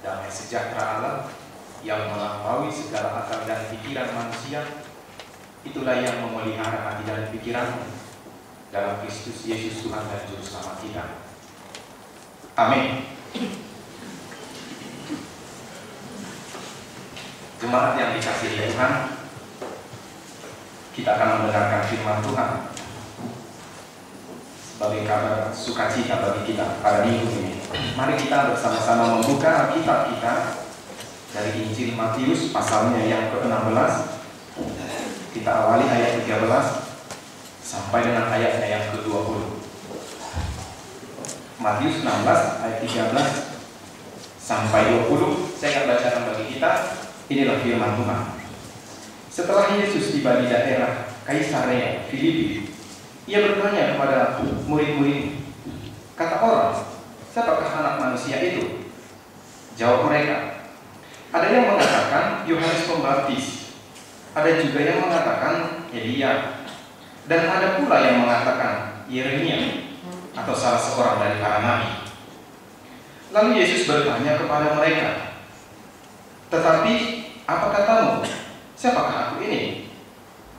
damai sejahtera Allah yang melampaui segala akal dan pikiran manusia, itulah yang memelihara hati dan pikiranmu dalam Kristus Yesus Tuhan dan Juru Selamat kita. Amin. Jemaat yang dikasihi Tuhan, kita akan mendengarkan firman Tuhan sebagai kabar sukacita bagi kita pada minggu ini. Mari kita bersama-sama membuka Alkitab kita dari Injil Matius pasalnya yang ke-16. Kita awali ayat 13 sampai dengan ayatnya yang ke-20. Matius 16 ayat 13 sampai 20. Saya akan bacakan bagi kita. Inilah firman Tuhan. Setelah Yesus tiba di daerah Kaisarea Filipi, ia bertanya kepada murid-murid, kata orang, siapakah anak manusia itu? Jawab mereka, ada yang mengatakan Yohanes Pembaptis, ada juga yang mengatakan Elia, dan ada pula yang mengatakan Yeremia atau salah seorang dari para nabi. Lalu Yesus bertanya kepada mereka, tetapi apa katamu? Siapakah aku ini?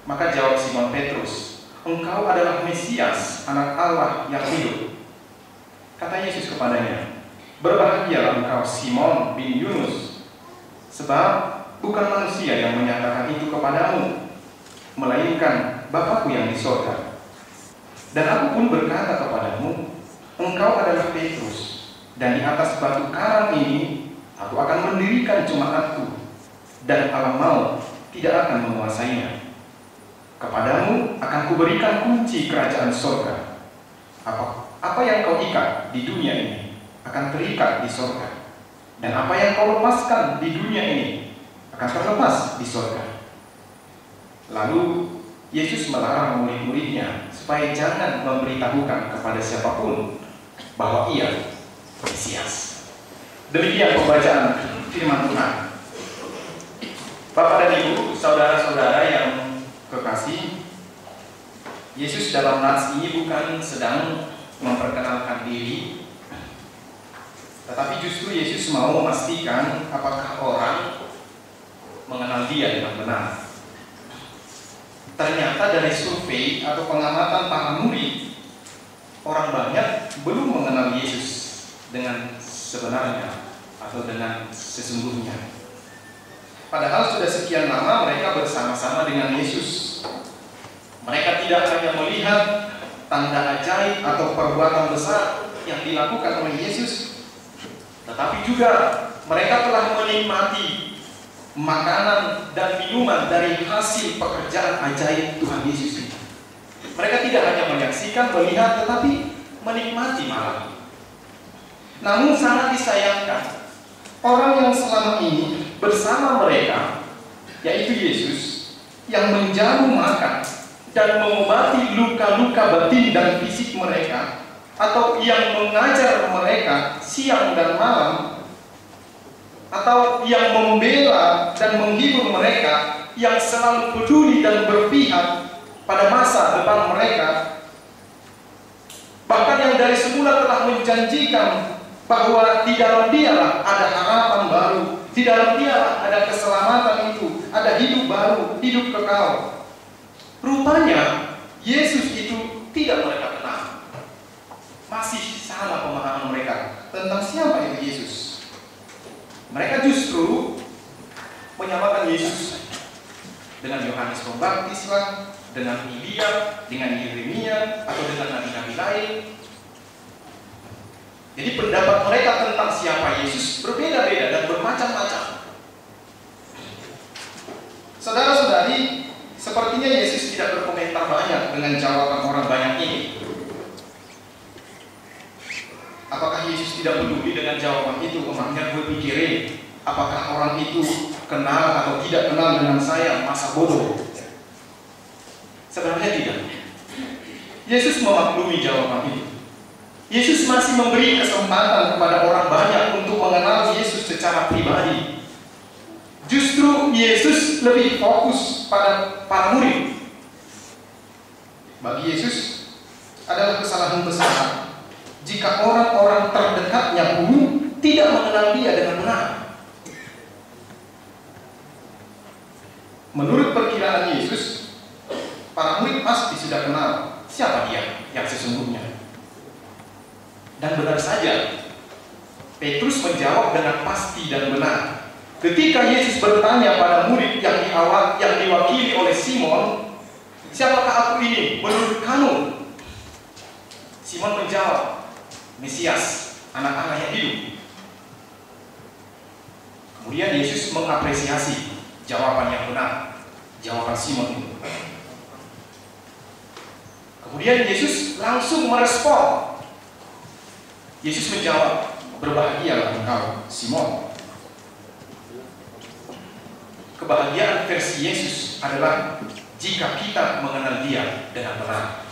Maka jawab Simon Petrus, engkau adalah Mesias, anak Allah yang hidup. Kata Yesus kepadanya, berbahagialah engkau Simon bin Yunus, sebab bukan manusia yang menyatakan itu kepadamu, melainkan Bapa-Ku yang di sorga. Dan aku pun berkata kepadamu, engkau adalah Petrus, dan di atas batu karang ini aku akan mendirikan jemaatku, dan alam maut tidak akan menguasainya. Kepadamu akan kuberikan kunci kerajaan sorga. Apa yang kau ikat di dunia ini akan terikat di sorga, dan apa yang kau lepaskan di dunia ini akan terlepas di sorga. Lalu Yesus melarang murid-muridnya supaya jangan memberitahukan kepada siapapun bahwa ia Mesias. Demikian pembacaan firman Tuhan. Bapak dan Ibu, saudara-saudara yang kekasih, Yesus dalam nats ini bukan sedang memperkenalkan diri, tetapi justru Yesus mau memastikan apakah orang mengenal Dia dengan benar. Ternyata dari survei atau pengamatan para murid, orang banyak belum mengenal Yesus dengan sebenarnya atau dengan sesungguhnya. Padahal sudah sekian lama mereka bersama-sama dengan Yesus. Mereka tidak hanya melihat tanda ajaib atau perbuatan besar yang dilakukan oleh Yesus, tetapi juga mereka telah menikmati makanan dan minuman dari hasil pekerjaan ajaib Tuhan Yesus ini. Mereka tidak hanya menyaksikan, melihat, tetapi menikmati malah. Namun sangat disayangkan, orang yang selama ini bersama mereka, yaitu Yesus, yang menjamu makan dan mengobati luka-luka batin dan fisik mereka, atau yang mengajar mereka siang dan malam, atau yang membela dan menghibur mereka, yang selalu peduli dan berpihak pada masa depan mereka, bahkan yang dari semula telah menjanjikan bahwa di dalam Dialah ada harapan baru, di dalam Dialah ada keselamatan itu, ada hidup baru, hidup kekal. Rupanya Yesus itu tidak mereka kenal. Masih sama pemahaman mereka tentang siapa itu Yesus. Mereka justru menyamakan Yesus dengan Yohanes Pembaptis lah, dengan Elia, dengan Yeremia, atau dengan nabi-nabi lain. Jadi pendapat mereka tentang siapa Yesus berbeda-beda dan bermacam-macam. Saudara-saudari, sepertinya Yesus tidak berkomentar banyak dengan jawaban orang banyak ini. Apakah Yesus tidak peduli dengan jawaban itu? Emangnya gue pikirin apakah orang itu kenal atau tidak kenal dengan saya, masa bodoh? Sebenarnya tidak. Yesus memaklumi jawaban itu. Yesus masih memberi kesempatan kepada orang banyak untuk mengenal Yesus secara pribadi. Justru Yesus lebih fokus pada para murid. Bagi Yesus adalah kesalahan besar jika orang-orang terdekatnya pun tidak mengenal Dia dengan benar. siapa dia yang sesungguhnya? Dan benar saja, Petrus menjawab dengan pasti dan benar. Ketika Yesus bertanya pada murid yang diwakili oleh Simon, siapakah aku ini menurut kamu? Simon menjawab, Mesias, anak Allah yang hidup. Kemudian Yesus mengapresiasi jawaban yang benar, jawaban Simon itu. Kemudian Yesus langsung merespon. Yesus menjawab, berbahagialah engkau, Simon. Kebahagiaan versi Yesus adalah jika kita mengenal Dia dengan benar.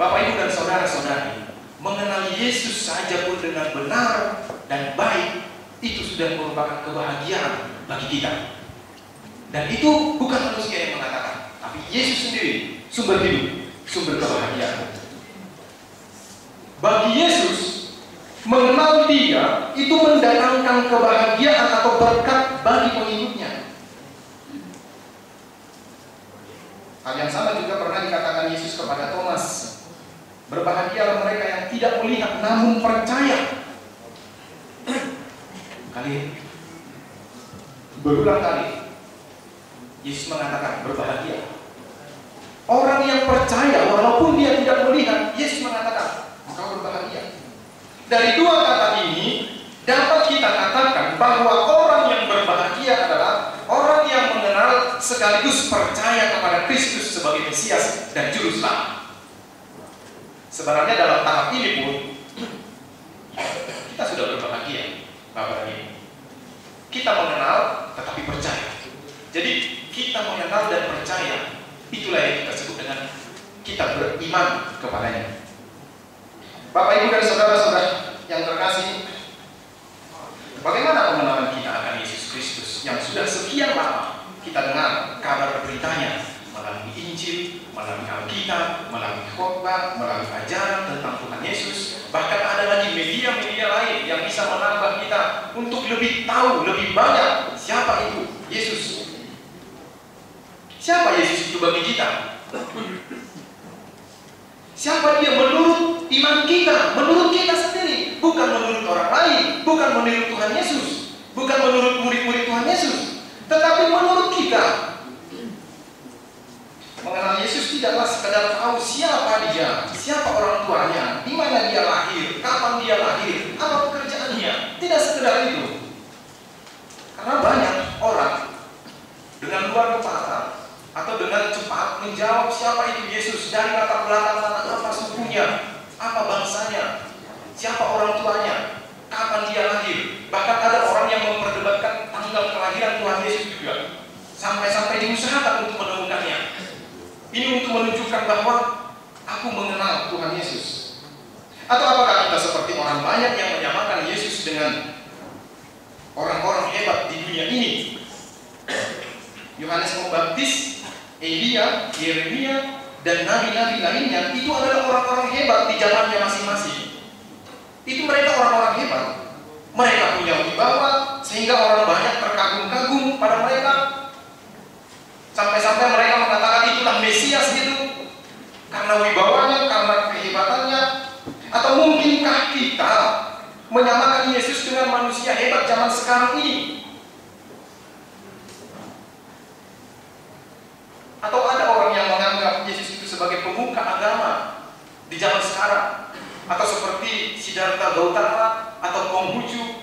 Bapak, Ibu, dan saudara-saudari, mengenal Yesus saja pun dengan benar dan baik, itu sudah merupakan kebahagiaan bagi kita. Dan itu bukan manusia yang mengatakan, tapi Yesus sendiri, sumber hidup, sumber kebahagiaan. Bagi Yesus, mengenal Dia itu mendatangkan kebahagiaan atau berkat bagi pengikutnya. Hal yang sama juga pernah dikatakan Yesus kepada Thomas, berbahagialah mereka yang tidak melihat namun percaya. Berulang kali Yesus mengatakan berbahagia. Orang yang percaya walaupun dia tidak melihat, Yesus mengatakan engkau berbahagia. Dari dua kata ini dapat kita katakan bahwa orang yang berbahagia adalah orang yang mengenal sekaligus percaya kepada Kristus sebagai Mesias dan Juru Selamat. Sebenarnya dalam tahap ini pun kita sudah berbahagia, Bapak Ibu. Kita mengenal tetapi percaya. Jadi kita mengenal dan percaya, itulah yang kita sebut dengan kita beriman kepadanya. Bapak, Ibu, dan saudara-saudara yang terkasih, bagaimana pengenalan kita akan Yesus Kristus yang sudah sekian lama kita dengar kabar beritanya melalui Injil, melalui Alkitab, melalui khotbah, melalui ajaran tentang Tuhan Yesus. Bahkan ada lagi media-media lain yang bisa menambah kita untuk lebih tahu, lebih banyak siapa itu Yesus. Siapa Yesus itu bagi kita? Siapa Dia menurut iman kita, menurut kita sendiri, bukan menurut orang lain, bukan menurut Tuhan Yesus, bukan menurut murid-murid Tuhan Yesus, tetapi menurut kita. Mengenal Yesus tidaklah sekadar tahu siapa Dia, siapa orang tuanya, di mana Dia lahir, kapan Dia lahir, apa pekerjaannya. Tidak sekedar itu. Karena banyak orang dengan luar kepala atau dengan cepat menjawab siapa itu Yesus dari latar belakang mana, apa sukunya, apa bangsanya, siapa orang tuanya, kapan Dia lahir. Bahkan ada orang yang memperdebatkan tanggal kelahiran Tuhan Yesus juga, sampai-sampai diusahakan untuk menemukannya. Ini untuk menunjukkan bahwa aku mengenal Tuhan Yesus. Atau apakah kita seperti orang banyak yang menyamakan Yesus dengan orang-orang hebat di dunia ini? Yohanes Pembaptis, Elia, Yeremia, dan nabi-nabi lainnya itu adalah orang-orang hebat di zamannya masing-masing. Itu mereka orang-orang hebat. Mereka punya wibawa sehingga orang banyak terkagum-kagum pada mereka. Sampai-sampai mereka mengatakan itulah Mesias itu karena wibawanya, karena kehebatannya. Atau mungkinkah kita menyamakan Yesus dengan manusia hebat zaman sekarang ini? Atau ada orang yang menganggap Yesus itu sebagai pemuka agama di zaman sekarang, atau seperti Siddhartha Gautama atau Konghucu?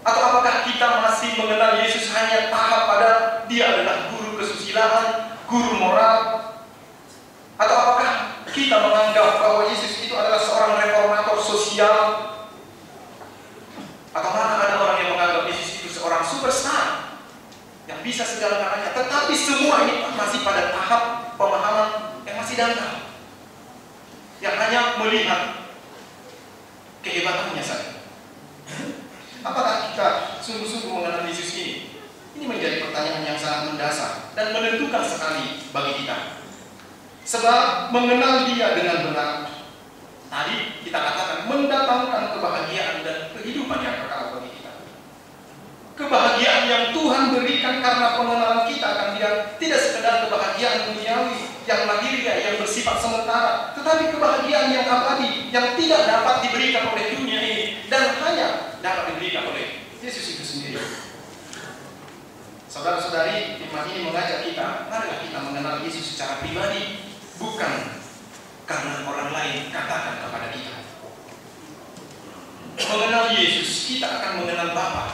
Atau apakah kita masih mengenal Yesus hanya tahap pada Dia adalah guru kesusilaan, guru moral? Atau apakah kita menganggap bahwa Yesus itu adalah seorang reformator sosial? Atau mana ada orang yang menganggap Yesus itu seorang superstar yang bisa segala-galanya? Tetapi semua ini masih pada tahap pemahaman yang masih dangkal, yang hanya melihat kehebatannya saja. Apakah kita sungguh-sungguh mengenal Yesus ini? Ini menjadi pertanyaan yang sangat mendasar dan menentukan sekali bagi kita. Sebab mengenal Dia dengan benar, tadi kita katakan mendatangkan kebahagiaan dan kehidupan yang kekal bagi kita. Kebahagiaan yang Tuhan berikan karena pengenalan kita akan Dia tidak sekedar kebahagiaan duniawi yang lahiriah, yang bersifat sementara, tetapi kebahagiaan yang abadi yang tidak dapat diberikan oleh dunia ini dan hanya dapat diberikan oleh Yesus itu sendiri. Saudara-saudari, firman ini mengajak kita, marilah kita mengenal Yesus secara pribadi, bukan karena orang lain katakan kepada kita. Mengenal Yesus, kita akan mengenal Bapa.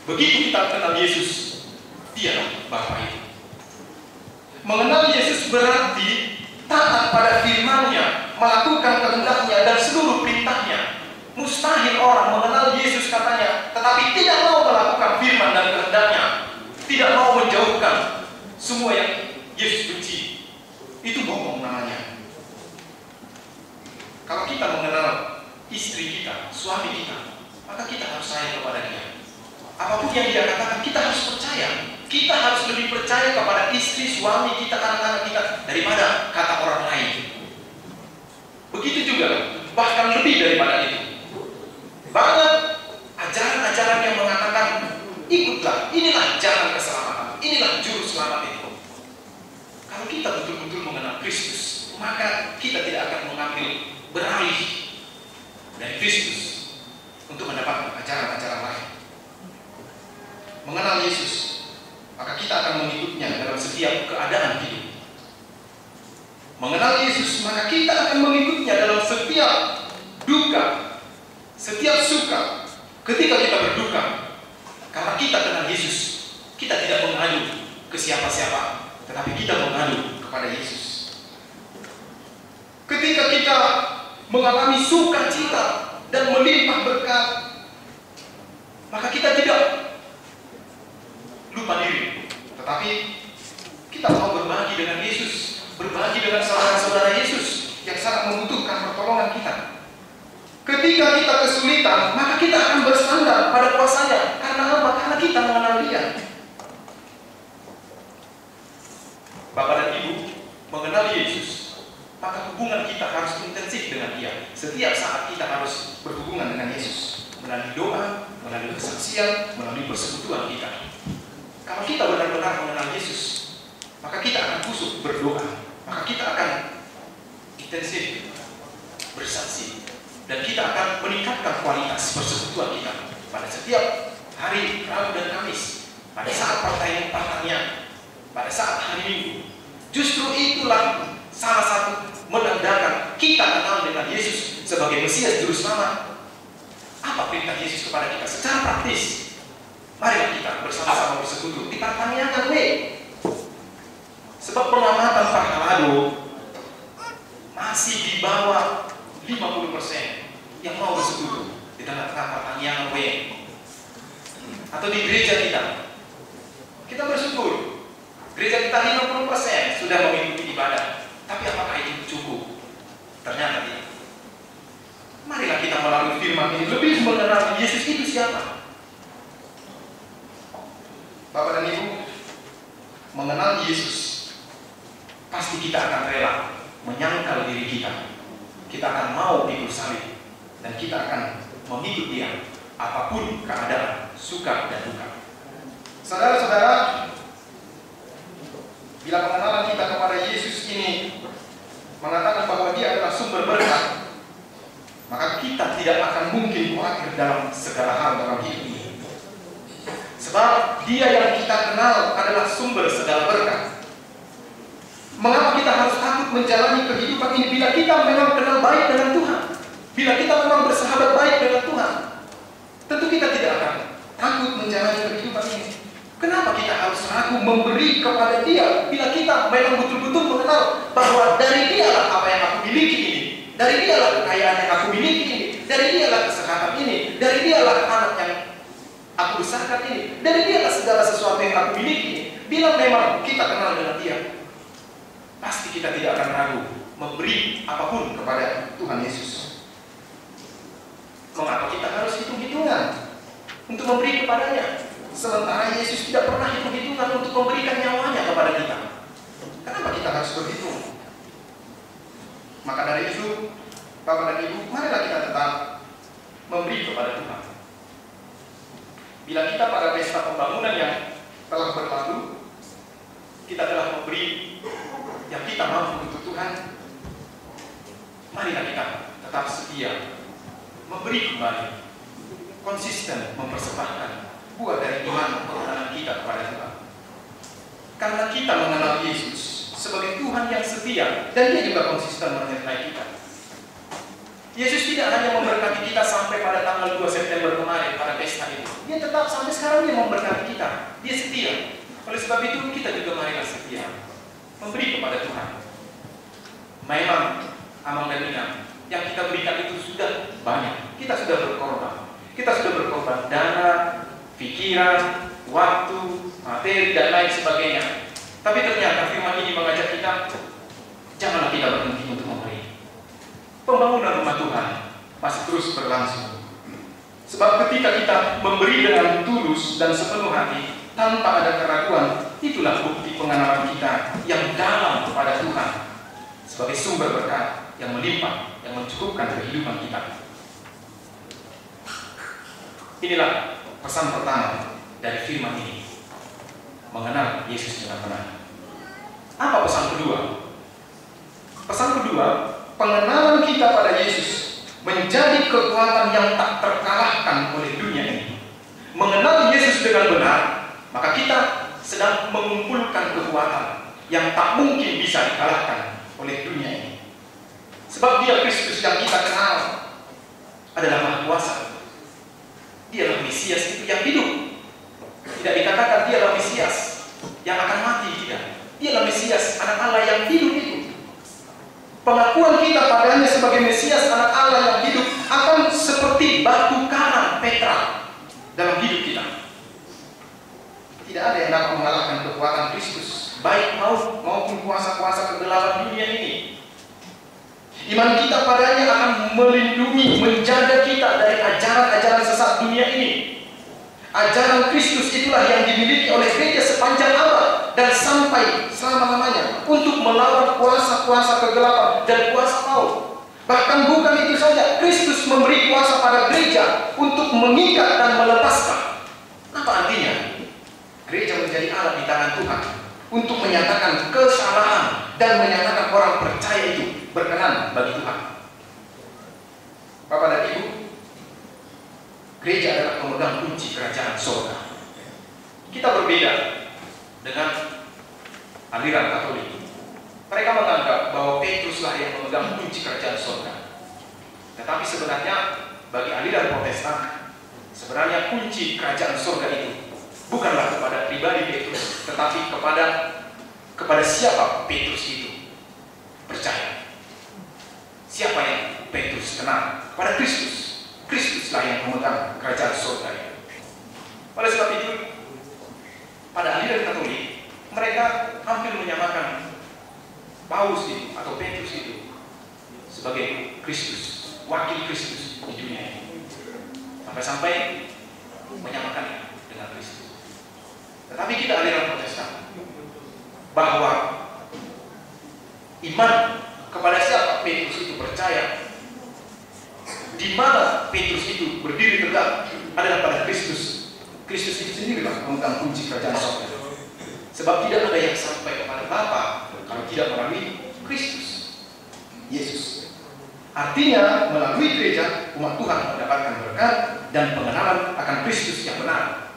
Begitu kita kenal Yesus, Dialah Bapa itu. Mengenal Yesus berarti taat pada firman-Nya, melakukan kehendak-Nya dan seluruh perintah-Nya. Mustahil orang mengenal Yesus katanya, tetapi tidak mau melakukan firman dan kehendak-Nya, tidak mau menjauhkan semua yang Yesus benci. Itu bohong namanya. Kalau kita mengenal istri kita, suami kita, maka kita harus sayang kepada dia. Apapun yang dia katakan, kita harus percaya. Kita harus lebih percaya kepada istri, suami kita, anak-anak kita daripada kata orang lain. Begitu juga, bahkan lebih daripada itu. Banyak ajaran-ajaran yang mengatakan, ikutlah, inilah jalan keselamatan, inilah juru selamat itu. Kalau kita betul-betul mengenal Kristus, maka kita tidak akan mengambil beralih dari Kristus untuk mendapatkan ajaran-ajaran lain. Mengenal Yesus, maka kita akan mengikutnya dalam setiap keadaan hidup. Mengenal Yesus, maka kita akan mengikutnya dalam setiap duka, setiap suka. Ketika kita berduka, karena kita kenal Yesus, kita tidak mengadu ke siapa-siapa, tetapi kita mengadu kepada Yesus. Ketika kita mengalami sukacita dan melimpah berkat, maka kita tidak lupa diri, tetapi kita mau berbagi dengan Yesus, berbagi dengan saudara-saudara Yesus yang sangat membutuhkan pertolongan kita. Ketika kita kesulitan, maka kita akan bersandar pada kuasa-Nya. Karena apa? Karena kita mengenal Dia. Bapak dan Ibu, mengenal Yesus, maka hubungan kita harus intensif dengan Dia. Setiap saat kita harus berhubungan dengan Yesus, melalui doa, melalui kesaksian, melalui persekutuan kita. Kalau kita benar-benar mengenal Yesus, maka kita akan khusyuk berdoa, maka kita akan intensif bersaksi, dan kita akan meningkatkan kualitas persekutuan kita pada setiap hari Rabu dan Kamis, pada saat pertanyaan, pada saat hari Minggu. Justru itulah salah satu menandakan kita kenal dengan Yesus sebagai Mesias Juru Selamat. Apa perintah Yesus kepada kita secara praktis? Marilah kita bersama-sama bersekutu di pertanian sebab pengamatan Pahalado masih di bawah 50% yang mau bersekutu di dalam pertanian atau di gereja kita. Kita bersyukur gereja kita 50% sudah mengikuti ibadah, tapi apakah itu cukup? Ternyata tidak. Marilah kita melalui firman ini lebih mengenal Yesus itu siapa. Bapak dan Ibu, mengenal Yesus, pasti kita akan rela menyangkal diri kita. Kita akan mau ikut salib, dan kita akan mengikut Dia apapun keadaan, suka dan duka. Saudara-saudara, bila pengenalan kita kepada Yesus ini mengatakan bahwa Dia adalah sumber berkat, maka kita tidak akan mungkin khawatir dalam segala hal dalam hidup ini. Sebab Dia yang kita kenal adalah sumber segala berkat. Mengapa kita harus takut menjalani kehidupan ini bila kita memang kenal baik dengan Tuhan? Bila kita memang bersahabat baik dengan Tuhan, tentu kita tidak akan takut menjalani kehidupan ini. Kenapa kita harus ragu memberi kepada Dia bila kita memang betul-betul mengenal bahwa dari Dialah apa yang aku miliki ini, dari Dialah kekayaan yang aku miliki ini, dari Dialah kesehatan ini, dari Dialah anak yang aku besarkan ini, dari Dialah segala sesuatu yang aku miliki. Bila memang kita kenal dengan Dia, pasti kita tidak akan ragu memberi apapun kepada Tuhan Yesus. Mengapa kita harus hitung-hitungan untuk memberi kepadanya, sementara Yesus tidak pernah hitung-hitungan untuk memberikan nyawanya kepada kita? Kenapa kita harus berhitung? Maka dari itu, Bapak dan Ibu, marilah kita tetap memberi kepada Tuhan. Bila kita pada pesta pembangunan yang telah berlalu, kita telah memberi yang kita mampu untuk Tuhan, marilah kita tetap setia, memberi kembali, konsisten mempersembahkan buah dari iman pengenalan kita kepada Tuhan. Karena kita mengenal Yesus sebagai Tuhan yang setia, dan Dia juga konsisten menyertai kita. Yesus tidak hanya memberkati kita sampai pada tanggal 2 September kemarin pada pesta itu. Dia tetap sampai sekarang Dia memberkati kita. Dia setia. Oleh sebab itu kita juga marilah setia, memberi kepada Tuhan. Memang amang dan minang yang kita berikan itu sudah banyak. Kita sudah berkorban. Kita sudah berkorban dana, pikiran, waktu, materi, dan lain sebagainya. Tapi ternyata firman ini mengajak kita, janganlah kita berhenti untuk memberi. Pembangunan rumah Tuhan masih terus berlangsung. Sebab ketika kita memberi dengan tulus dan sepenuh hati, tanpa ada keraguan, itulah bukti pengenalan kita yang dalam kepada Tuhan sebagai sumber berkat yang melimpah, yang mencukupkan kehidupan kita. Inilah pesan pertama dari firman ini, mengenal Yesus dengan benar. Apa pesan kedua? Pesan kedua, pengenalan kita pada Yesus menjadi kekuatan yang tak terkalahkan oleh dunia ini. Mengenal Yesus dengan benar, maka kita sedang mengumpulkan kekuatan yang tak mungkin bisa dikalahkan oleh dunia ini. Sebab Dia Kristus yang kita kenal adalah Maha Kuasa. Dialah Mesias itu yang hidup. Tidak dikatakan Dialah Mesias yang akan mati, tidak. Dialah Mesias, Anak Allah yang hidup itu. Pengakuan kita padanya sebagai Mesias, Anak Allah yang hidup, akan seperti batu karang Petra dalam hidup kita. Tidak ada yang dapat mengalahkan kekuatan Kristus, baik maut maupun kuasa-kuasa kegelapan dunia ini. Iman kita padanya akan melindungi, menjaga kita dari ajaran-ajaran sesat dunia ini. Ajaran Kristus itulah yang dimiliki oleh gereja sepanjang abad dan sampai selama-lamanya untuk melawan kuasa-kuasa kegelapan dan kuasa maut. Bahkan bukan itu saja, Kristus memberi kuasa pada gereja untuk mengikat dan melepaskan. Apa artinya? Gereja menjadi alat di tangan Tuhan untuk menyatakan kesalahan dan menyatakan orang percaya itu berkenan bagi Tuhan. Bapak dan Ibu, gereja adalah pemegang kunci kerajaan surga. Kita berbeda dengan aliran Katolik. Mereka menganggap bahwa Petruslah yang memegang kunci kerajaan surga. Tetapi sebenarnya bagi aliran Protestan, sebenarnya kunci kerajaan surga itu bukanlah kepada pribadi Petrus, tetapi kepada siapa Petrus itu percaya. Siapa yang Petrus kenal? Pada Kristus. Kristuslah yang memegang kerajaan surga itu. Oleh sebab itu, pada aliran Katolik, mereka hampir menyamakan Paulus itu atau Petrus itu sebagai Kristus, wakil Kristus di dunia ini. Sampai-sampai menyamakannya dengan Kristus. Tetapi kita aliran Protestan bahwa iman kepada siapa Petrus itu percaya, di mana Petrus itu berdiri tegak adalah pada Kristus. Kristus itu sendirilah pemegang kunci kerajaan surga. Sebab tidak ada yang sampai kepada Bapa kalau tidak melalui Kristus Yesus. Artinya melalui gereja umat Tuhan mendapatkan berkat dan pengenalan akan Kristus yang benar.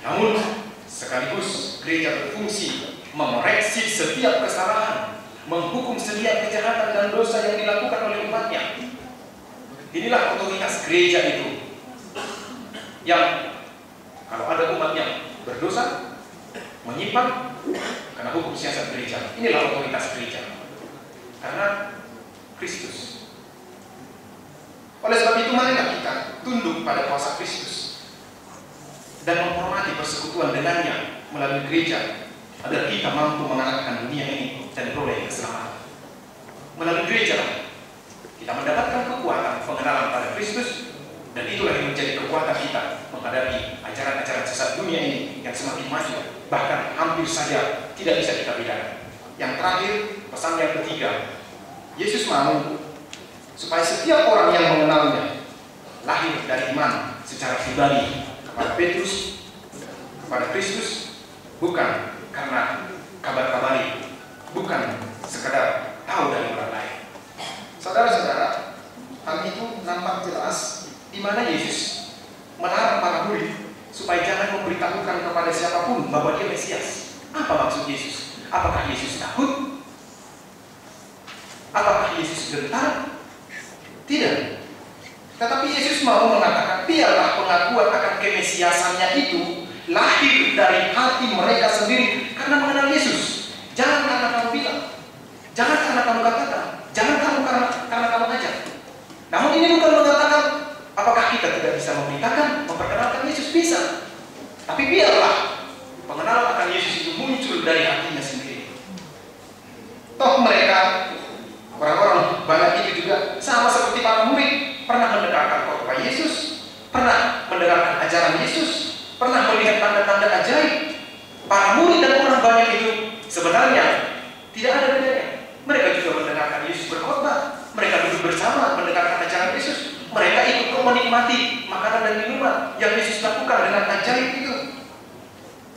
Namun sekaligus gereja berfungsi mengoreksi setiap kesalahan, menghukum setiap kejahatan dan dosa yang dilakukan oleh umatnya. Inilah otoritas gereja itu, yang kalau ada umat yang berdosa, menyimpang, karena hukum siasat gereja. Inilah otoritas gereja, karena Kristus. Oleh sebab itu marilah kita tunduk pada kuasa Kristus dan menghormati persekutuan dengannya melalui gereja, agar kita mampu mengalahkan dunia ini dan beroleh keselamatan. Melalui gereja kita mendapatkan kekuatan pengenalan pada Kristus, dan itulah yang menjadi kekuatan kita menghadapi ajaran-ajaran sesat dunia ini yang semakin maju, bahkan hampir saja tidak bisa kita bedakan. Yang terakhir, pesan yang ketiga, Yesus mau supaya setiap orang yang mengenalnya lahir dari iman secara pribadi kepada kepada Petrus, kepada Kristus, bukan karena kabar-kabari, bukan sekedar tahu dari orang lain. Saudara-saudara, hal itu nampak jelas di mana Yesus melarang para murid supaya jangan memberitahukan kepada siapapun bahwa dia Mesias. Apa maksud Yesus? Apakah Yesus takut? Apakah Yesus gentar? Tidak. Tetapi Yesus mau mengatakan, biarlah pengakuan akan kemesiasannya itu lahir dari hati mereka sendiri karena mengenal Yesus. Jangan karena kamu bilang, jangan karena kamu katakan, jangan karena kamu ajak. Namun ini bukan mengatakan apakah kita tidak bisa memberitakan, memperkenalkan Yesus, bisa. Tapi biarlah pengenalan akan Yesus itu muncul dari hatinya sendiri. Toh mereka, orang-orang banyak itu juga sama seperti para murid, pernah mendengarkan khotbah Yesus, pernah mendengarkan ajaran Yesus, pernah melihat tanda-tanda ajaib. Para murid dan orang banyak itu sebenarnya tidak ada bedanya. Mereka juga mendengarkan Yesus berkhotbah, mereka duduk bersama mendengarkan ajaran Yesus, mereka ikut menikmati makanan dan minuman yang Yesus lakukan dengan ajaib itu.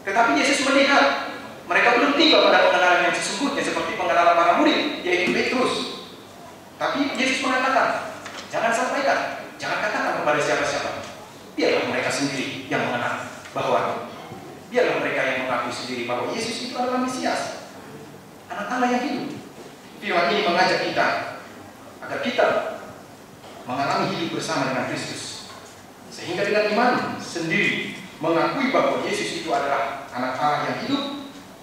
Tetapi Yesus melihat mereka belum tiba pada pengenalan yang sesungguhnya seperti pengenalan para murid, yaitu Petrus. Tapi Yesus mengatakan, jangan sampaikan, jangan katakan kepada siapa-siapa. Biarlah mereka sendiri yang mengenal bahwa, biarlah mereka yang mengakui sendiri bahwa Yesus itu adalah Mesias, Anak Allah yang hidup. Firman ini mengajak kita agar kita mengalami hidup bersama dengan Kristus, sehingga dengan iman sendiri mengakui bahwa Yesus itu adalah Anak Allah yang hidup,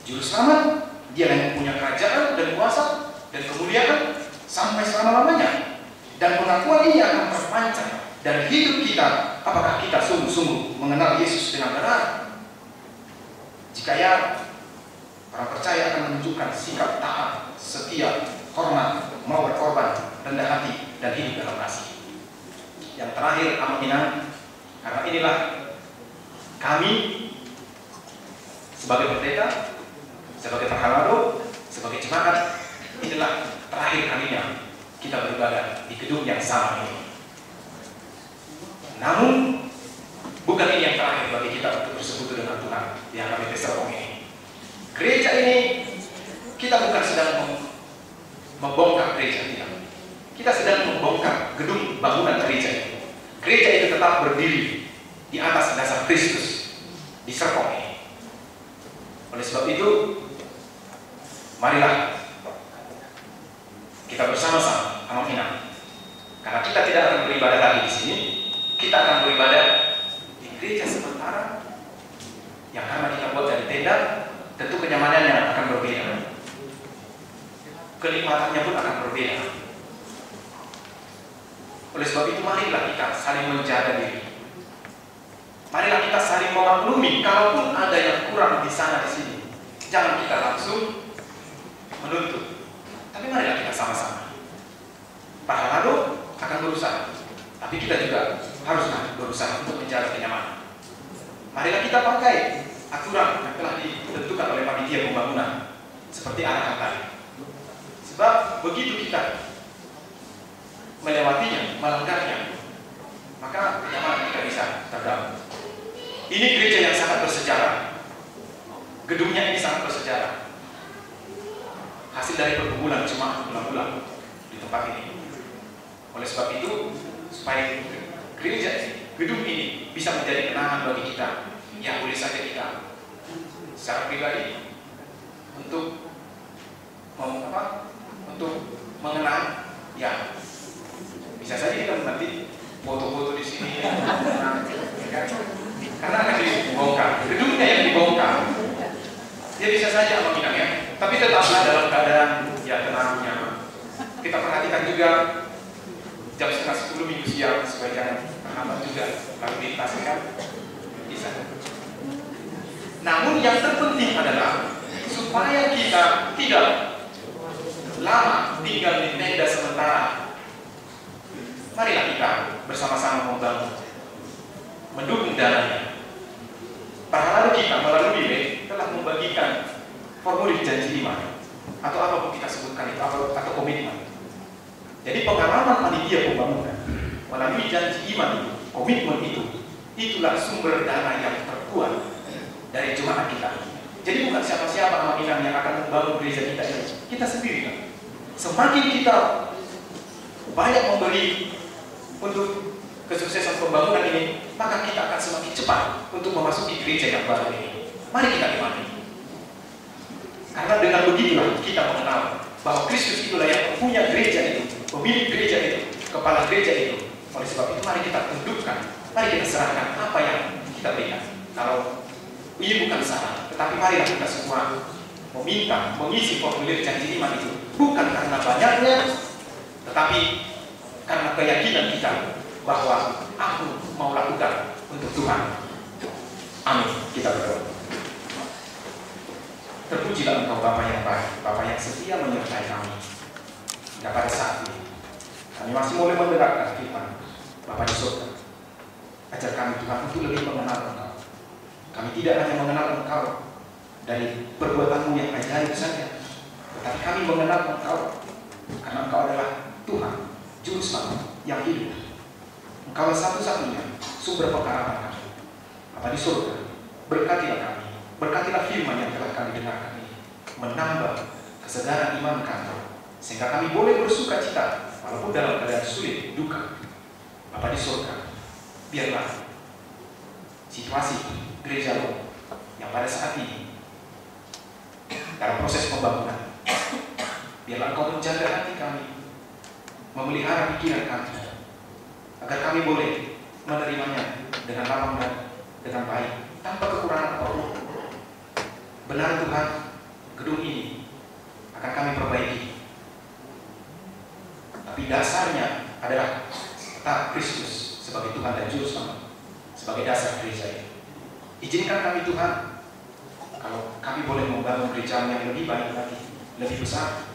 Juru Selamat, Dia yang punya kerajaan dan kuasa dan kemuliaan sampai selama-lamanya. Dan pengakuan ini akan terpancar dari hidup kita, apakah kita sungguh-sungguh mengenal Yesus dengan benar. Jika ya, orang percaya akan menunjukkan sikap taat, setia, hormat, mau berkorban, rendah hati, dan hidup dalam kasih. Yang terakhir, aminan, karena inilah kami sebagai pendeta, sebagai parhalado, sebagai jemaat, inilah terakhir kalinya kita beribadah di gedung yang sama ini. Namun bukan ini yang terakhir bagi kita untuk bersekutu dengan Tuhan di HKBP Serpong ini. Gereja ini kita bukan sedang membongkar gereja, tidak. Kita sedang membongkar gedung bangunan gereja ini. Gereja itu tetap berdiri di atas dasar Kristus di Serpong ini. Oleh sebab itu, marilah kita bersama-sama aminan. Karena kita tidak akan beribadah lagi di sini, kita akan beribadah di gereja sementara yang karena kita buat dari tenda, tentu kenyamanannya akan berbeda, kenikmatannya pun akan berbeda. Oleh sebab itu, marilah kita saling menjaga diri. Marilah kita saling memaklumi, kalaupun ada yang kurang di sana di sini, jangan kita langsung menuntut. Tapi marilah kita sama-sama. Parhalado akan berusaha, tapi kita juga haruslah berusaha untuk menjaga kenyamanan. Marilah kita pakai aturan yang telah ditentukan oleh panitia pembangunan, seperti arahan tadi. Sebab begitu kita melewatinya, melanggarnya, maka kenyamanan kita bisa terganggu. Ini gereja yang sangat bersejarah. Gedungnya ini sangat bersejarah. Hasil dari perkumpulan jemaat bulan-bulan di tempat ini. Oleh sebab itu, supaya gereja ini, gedung ini bisa menjadi kenangan bagi kita, ya boleh saja kita secara pribadi untuk mengenang, ya bisa saja kita nanti foto-foto di sini, karena akan dibongkar, gedungnya yang dibongkar, ya bisa saja menginang ya. Tapi tetaplah dalam keadaan ya tenang, nyaman. Kita perhatikan juga jam 9:30 minggu siang supaya jangan terhambat juga lalu lintas kan bisa. Namun yang terpenting adalah supaya kita tidak lama tinggal di tenda sementara. Marilah kita bersama-sama membangun, mendukung dananya. Parhalado kita melalui WIB telah membagikan formulir janji iman atau apapun kita sebutkan itu, atau komitmen. Jadi pengalaman panitia pembangunan melalui janji iman itu, komitmen itu Itulah sumber dana yang terkuat dari jemaat kita. Jadi bukan siapa-siapa aminan yang akan membangun gereja kita ini. Kita sendiri kan. Semakin kita banyak memberi untuk kesuksesan pembangunan ini, maka kita akan semakin cepat untuk memasuki gereja yang baru ini. Mari kita imani. Karena dengan begitulah kita mengenal bahwa Kristus itulah yang punya gereja itu, pemilik gereja itu, kepala gereja itu. Oleh sebab itu mari kita tundukkan, mari kita serahkan apa yang kita berikan. Kalau ini bukan syarat, tetapi marilah kita semua meminta, mengisi formulir janji iman itu, bukan karena banyaknya, tetapi karena keyakinan kita bahwa aku mau lakukan untuk Tuhan. Amin. Kita berdoa. Terpujilah Engkau Bapa yang baik, Bapa yang setia menyertai kami. Dan pada saat ini kami masih boleh mendengarkan firman Bapa di surga. Ajar kami Tuhan untuk lebih mengenal Engkau. Kami tidak hanya mengenal Engkau dari perbuatanmu yang ajaib saja, tetapi kami mengenal Engkau karena Engkau adalah Tuhan, Juru Selamat yang hidup. Engkau satu-satunya sumber pengharapan kami. Bapa di surga, berkatilah kami, berkatilah firman yang telah kami dengarkan ini, menambah kesedaran iman kami, sehingga kami boleh bersuka cita walaupun dalam keadaan sulit, duka. Bapa di surga, biarlah situasi gereja lo yang pada saat ini dalam proses pembangunan, biarlah Engkau menjaga hati kami, memelihara pikiran kami, agar kami boleh menerimanya dengan lapang dan dengan baik, tanpa kekurangan apapun. Benar Tuhan, gedung ini akan kami perbaiki, tapi dasarnya adalah tetap Kristus sebagai Tuhan dan Juru Selamat, sebagai dasar gereja ini. Izinkan kami Tuhan, kalau kami boleh membangun gereja yang lebih baik lagi, lebih besar,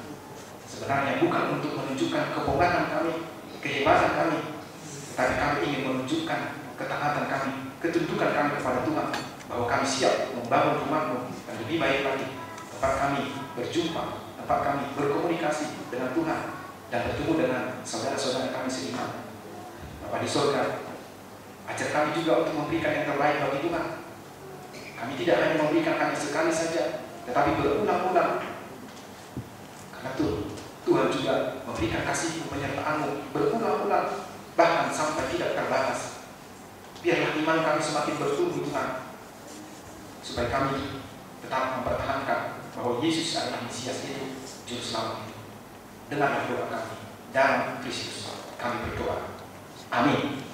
sebenarnya bukan untuk menunjukkan kebohongan kami, kehebatan kami, tetapi kami ingin menunjukkan ketaatan kami, ketundukan kami kepada Tuhan, bahwa kami siap membangun rumah-Mu yang lebih baik lagi, tempat kami berjumpa, tempat kami berkomunikasi dengan Tuhan dan bertemu dengan saudara-saudara kami seiman. Bapa di surga, ajar kami juga untuk memberikan yang terbaik bagi Tuhan. Kami tidak hanya memberikan kami sekali saja, tetapi berulang-ulang. Karena Tuhan juga memberikan kasih-Mu, penyertaan-Mu berulang-ulang, bahkan sampai tidak terbatas. Biarlah iman kami semakin bertumbuh Tuhan, supaya kami tetap mempertahankan bahwa Yesus adalah Mesias itu, Juru Selamat itu. Dengarlah doa kami dalam Kristus kami berdoa. Amin.